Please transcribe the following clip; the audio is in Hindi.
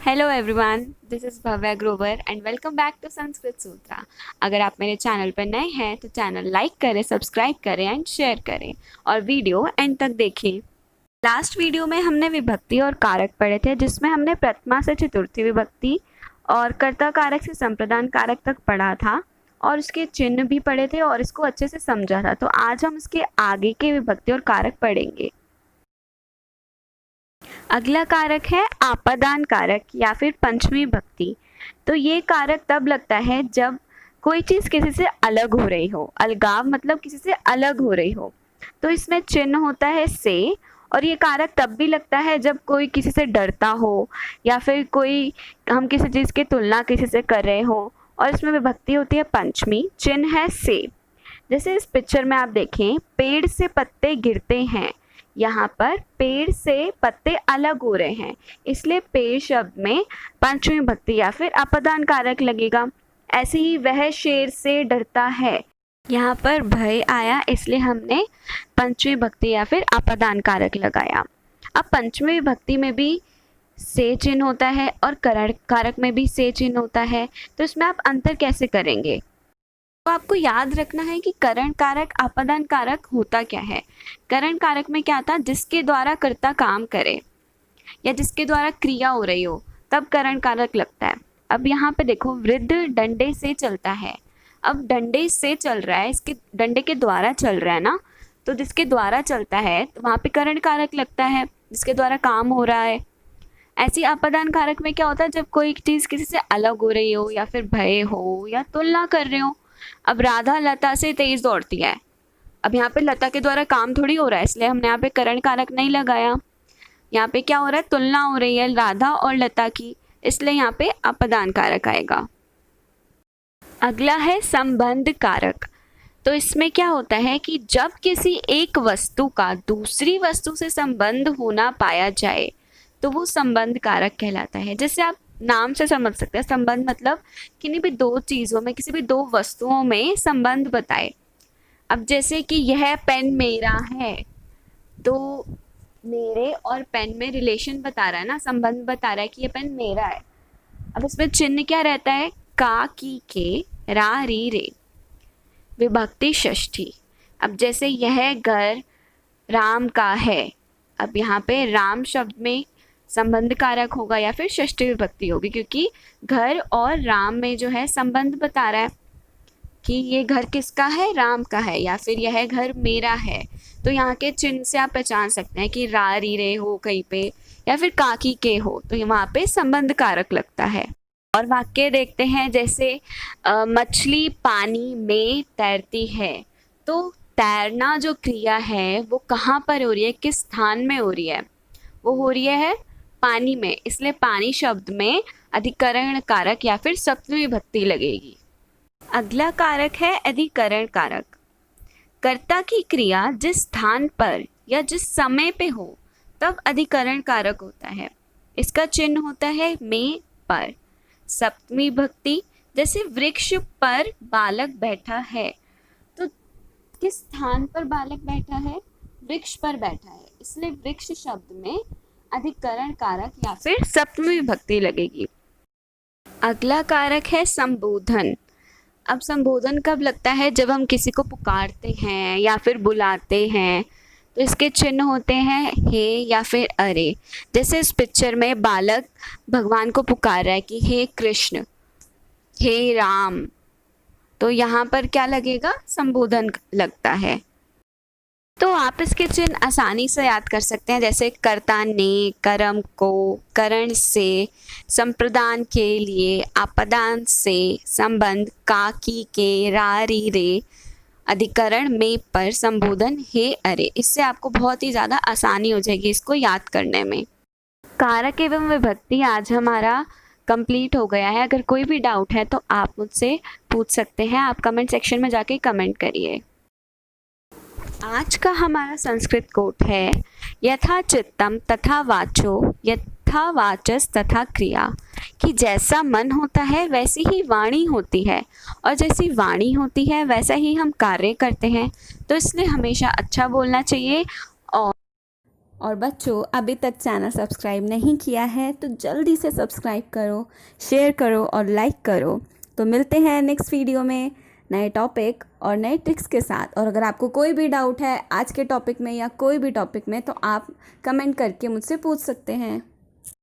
Hello everyone, this is Bhavya Grover and welcome back to Sanskrit Sutra. अगर आप मेरे चैनल पर नए हैं तो चैनल लाइक करें, सब्सक्राइब करें एंड शेयर करें और वीडियो एंड तक देखें। लास्ट वीडियो में हमने विभक्ति और कारक पढ़े थे, जिसमें हमने प्रथमा से चतुर्थी विभक्ति और कर्ता कारक से संप्रदान कारक तक पढ़ा था और उसके चिन्ह भी पढ़े थे और इसको अच्छे से समझा था। तो आज हम इसके आगे के विभक्ति और कारक पढ़ेंगे। अगला कारक है आपादान कारक या फिर पंचमी भक्ति। तो ये कारक तब लगता है जब कोई चीज़ किसी से अलग हो रही हो। अलगाव मतलब किसी से अलग हो रही हो। तो इसमें चिन्ह होता है से, और ये कारक तब भी लगता है जब कोई किसी से डरता हो या फिर कोई हम किसी चीज़ की तुलना किसी से कर रहे हो। और इसमें विभक्ति होती है पंचमी, चिन्ह है से। जैसे इस पिक्चर में आप देखें, पेड़ से पत्ते गिरते हैं। यहाँ पर पेड़ से पत्ते अलग हो रहे हैं, इसलिए पेड़ शब्द में पंचमी भक्ति या फिर अपदान कारक लगेगा। ऐसे ही वह शेर से डरता है, यहाँ पर भय आया, इसलिए हमने पंचमी भक्ति या फिर अपदान कारक लगाया। अब पंचमी भक्ति में भी से चिन्ह होता है और करण कारक में भी से चिन्ह होता है। तो इसमें आप अंतर कैसे करेंगे? तो आपको याद रखना है कि करण कारक अपदान कारक होता क्या है। करण कारक में क्या आता, जिसके द्वारा कर्ता काम करे या जिसके द्वारा क्रिया हो रही हो, तब करण कारक लगता है। अब यहाँ पे देखो, वृद्ध डंडे से चलता है। अब डंडे से चल रहा है, इसके डंडे के द्वारा चल रहा है ना, तो जिसके द्वारा चलता है तो वहाँ पे करण कारक लगता है, जिसके द्वारा काम हो रहा है। ऐसी अपदान कारक में क्या होता है, जब कोई चीज़ किसी से अलग हो रही हो या फिर भय हो या तुलना कर रहे हो। अब राधा लता से तेज दौड़ती है। अब यहाँ पे लता के द्वारा काम थोड़ी हो रहा है, इसलिए हमने यहाँ पे करण कारक नहीं लगाया। यहाँ पे क्या हो रहा है, तुलना हो रही है राधा और लता की, इसलिए यहाँ पे अपदान कारक आएगा। अगला है संबंध कारक। तो इसमें क्या होता है कि जब किसी एक वस्तु का दूसरी वस्तु से संबंध होना पाया जाए तो वो संबंध कारक कहलाता है। जैसे आप नाम से समझ सकते हैं, संबंध मतलब किन्हीं भी दो चीज़ों में, किसी भी दो वस्तुओं में संबंध बताए। अब जैसे कि यह पेन मेरा है, तो मेरे और पेन में रिलेशन बता रहा है ना, संबंध बता रहा है कि ये पेन मेरा है। अब इसमें चिन्ह क्या रहता है, का की के रा री रे, विभक्ति षष्ठी। अब जैसे यह घर राम का है, अब यहाँ पे राम शब्द में संबंध कारक होगा या फिर षष्ठी विभक्ति होगी, क्योंकि घर और राम में जो है संबंध बता रहा है कि ये घर किसका है, राम का है, या फिर यह घर मेरा है। तो यहाँ के चिन्ह से आप पहचान सकते हैं कि रा री रे हो कहीं पे या फिर काकी के हो, तो वहाँ पे संबंध कारक लगता है। और वाक्य देखते हैं, जैसे मछली पानी में तैरती है। तो तैरना जो क्रिया है वो कहाँ पर हो रही है, किस स्थान में हो रही है, वो हो रही है पानी में, इसलिए पानी शब्द में अधिकरण कारक या फिर सप्तमी विभक्ति लगेगी। अगला कारक है अधिकरण कारक। कर्ता की क्रिया जिस स्थान पर या जिस समय पे हो तब अधिकरण कारक होता है। इसका चिन्ह होता है में पर। सप्तमी विभक्ति, जैसे वृक्ष पर बालक बैठा है, तो किस स्थान पर बालक बैठा है, वृक्ष पर बैठा है, इसलिए वृक्ष शब्द में अधिकरण कारक या फिर सप्तमी विभक्ति लगेगी। अगला कारक है संबोधन। अब संबोधन कब लगता है, जब हम किसी को पुकारते हैं या फिर बुलाते हैं, तो इसके चिन्ह होते हैं हे या फिर अरे। जैसे इस पिक्चर में बालक भगवान को पुकार रहा है कि हे कृष्ण, हे राम, तो यहाँ पर क्या लगेगा, संबोधन लगता है। तो आप इसके चिन्ह आसानी से याद कर सकते हैं, जैसे कर्ता ने, कर्म को, करण से, संप्रदान के लिए, अपदान से, संबंध का की के रा री रे, अधिकरण में पर, संबोधन हे अरे। इससे आपको बहुत ही ज़्यादा आसानी हो जाएगी इसको याद करने में। कारक एवं विभक्ति आज हमारा कंप्लीट हो गया है। अगर कोई भी डाउट है तो आप मुझसे पूछ सकते हैं, आप कमेंट सेक्शन में जाके कमेंट करिए। आज का हमारा संस्कृत कोट है, यथा चित्तम तथा वाचो यथा वाचस तथा क्रिया, कि जैसा मन होता है वैसी ही वाणी होती है और जैसी वाणी होती है वैसा ही हम कार्य करते हैं। तो इसलिए हमेशा अच्छा बोलना चाहिए और बच्चों, अभी तक चैनल सब्सक्राइब नहीं किया है तो जल्दी से सब्सक्राइब करो, शेयर करो और लाइक करो। तो मिलते हैं नेक्स्ट वीडियो में नए टॉपिक और नए ट्रिक्स के साथ। और अगर आपको कोई भी डाउट है आज के टॉपिक में या कोई भी टॉपिक में, तो आप कमेंट करके मुझसे पूछ सकते हैं।